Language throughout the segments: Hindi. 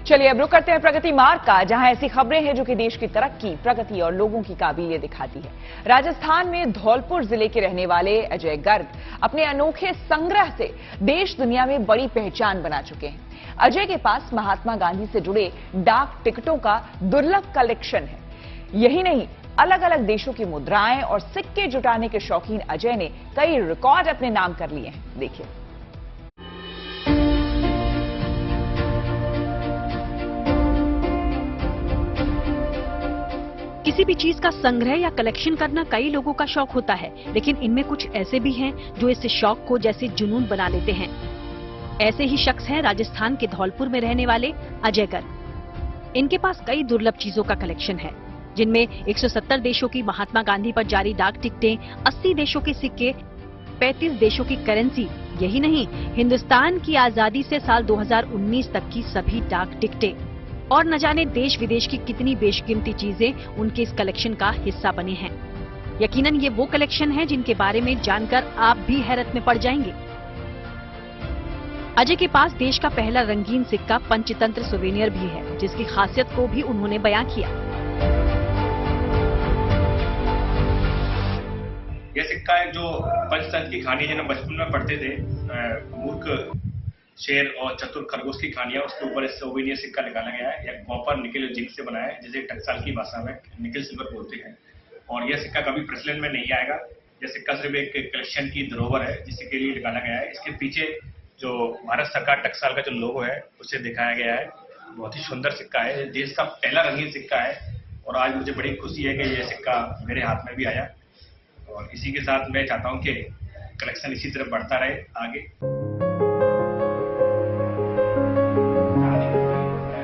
चलिए अब रुक करते हैं प्रगति मार्ग का, जहां ऐसी खबरें हैं जो कि देश की तरक्की, प्रगति और लोगों की काबिलियत दिखाती है। राजस्थान में धौलपुर जिले के रहने वाले अजय गर्ग अपने अनोखे संग्रह से देश दुनिया में बड़ी पहचान बना चुके हैं। अजय के पास महात्मा गांधी से जुड़े डाक टिकटों का दुर्लभ कलेक्शन है। यही नहीं, अलग अलग देशों की मुद्राएं और सिक्के जुटाने के शौकीन अजय ने कई रिकॉर्ड अपने नाम कर लिए हैं। देखिए। किसी भी चीज का संग्रह या कलेक्शन करना कई लोगों का शौक होता है, लेकिन इनमें कुछ ऐसे भी हैं जो इस शौक को जैसे जुनून बना लेते हैं। ऐसे ही शख्स हैं राजस्थान के धौलपुर में रहने वाले अजय गर्ग। इनके पास कई दुर्लभ चीजों का कलेक्शन है, जिनमें 170 देशों की महात्मा गांधी पर जारी डाक टिकटें, 80 देशों के सिक्के, 35 देशों की करेंसी। यही नहीं, हिंदुस्तान की आजादी से साल 2019 तक की सभी डाक टिकटें और न जाने देश विदेश की कितनी बेशकीमती चीजें उनके इस कलेक्शन का हिस्सा बने हैं। यकीनन ये वो कलेक्शन है जिनके बारे में जानकर आप भी हैरत में पड़ जाएंगे। अजय के पास देश का पहला रंगीन सिक्का पंचतंत्र सुवेनियर भी है, जिसकी खासियत को भी उन्होंने बयां किया। यह सिक्का है जो पंचतंत्र की कहानी जिन्हें बचपन में पढ़ते थे, मूर्ख शेर और चतुर खरगोश की कहानियां, उसके ऊपर इस सोवेनियर सिक्का निकाला गया है। यह कॉपर, निकेल और जिंक से बना है, जिसे टकसाल की भाषा में निकेल सिल्वर बोलते हैं। और यह सिक्का कभी प्रचलन में नहीं आएगा। यह सिक्का सिर्फ एक कलेक्शन की धरोहर है जिसके लिए निकाला गया है। इसके पीछे जो भारत सरकार टकसाल का जो लोगो है उसे दिखाया गया है। बहुत ही सुंदर सिक्का है, देश का पहला रंगीन सिक्का है और आज मुझे बड़ी खुशी है कि यह सिक्का मेरे हाथ में भी आया। और इसी के साथ मैं चाहता हूँ कि कलेक्शन इसी तरह बढ़ता रहे आगे।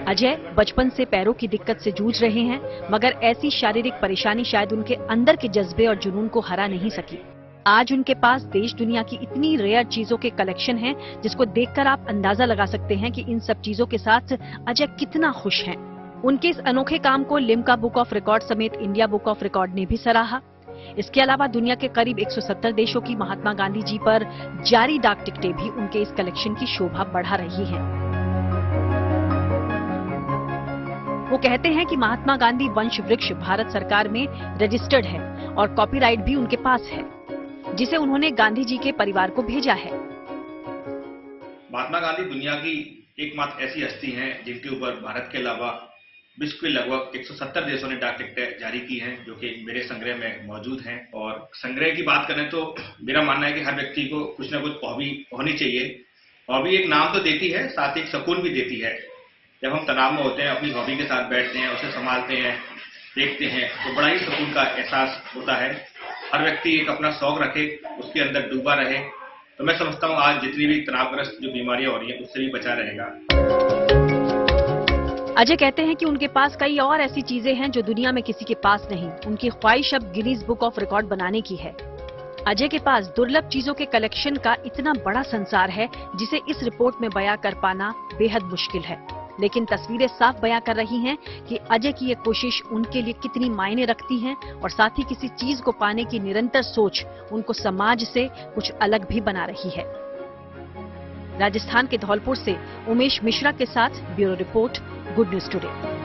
अजय बचपन से पैरों की दिक्कत से जूझ रहे हैं, मगर ऐसी शारीरिक परेशानी शायद उनके अंदर के जज्बे और जुनून को हरा नहीं सकी। आज उनके पास देश दुनिया की इतनी रेयर चीजों के कलेक्शन हैं, जिसको देखकर आप अंदाजा लगा सकते हैं कि इन सब चीजों के साथ अजय कितना खुश हैं। उनके इस अनोखे काम को लिम्का बुक ऑफ रिकॉर्ड समेत इंडिया बुक ऑफ रिकॉर्ड ने भी सराहा। इसके अलावा दुनिया के करीब 170 देशों की महात्मा गांधी जी पर जारी डाक टिकटें भी उनके इस कलेक्शन की शोभा बढ़ा रही हैं। वो कहते हैं कि महात्मा गांधी वंश वृक्ष भारत सरकार में रजिस्टर्ड है और कॉपीराइट भी उनके पास है, जिसे उन्होंने गांधी जी के परिवार को भेजा है। महात्मा गांधी दुनिया की एकमात्र ऐसी हस्ती हैं जिनके ऊपर भारत के अलावा विश्व के लगभग 170 देशों ने डाक टिकटें जारी की हैं, जो कि मेरे संग्रह में मौजूद हैं। और संग्रह की बात करें तो मेरा मानना है कि हर व्यक्ति को कुछ न कुछ हॉबी होनी चाहिए। हॉबी एक नाम तो देती है, साथ ही एक सुकून भी देती है। जब हम तनाव में होते हैं, अपनी हॉबी के साथ बैठते हैं, उसे संभालते हैं, देखते हैं, तो बड़ा ही सुकून का एहसास होता है। हर व्यक्ति एक अपना शौक रखे, उसके अंदर डूबा रहे, तो मैं समझता हूँ आज जितनी भी तनावग्रस्त जो बीमारियां हो रही हैं उससे भी बचा रहेगा। अजय कहते हैं कि उनके पास कई और ऐसी चीजें हैं जो दुनिया में किसी के पास नहीं। उनकी ख्वाहिश अब गिनीज बुक ऑफ रिकॉर्ड बनाने की है। अजय के पास दुर्लभ चीजों के कलेक्शन का इतना बड़ा संसार है, जिसे इस रिपोर्ट में बयां कर पाना बेहद मुश्किल है। लेकिन तस्वीरें साफ बयां कर रही हैं कि अजय की ये कोशिश उनके लिए कितनी मायने रखती है, और साथ ही किसी चीज को पाने की निरंतर सोच उनको समाज से कुछ अलग भी बना रही है। राजस्थान के धौलपुर से उमेश मिश्रा के साथ bureau report, good news today.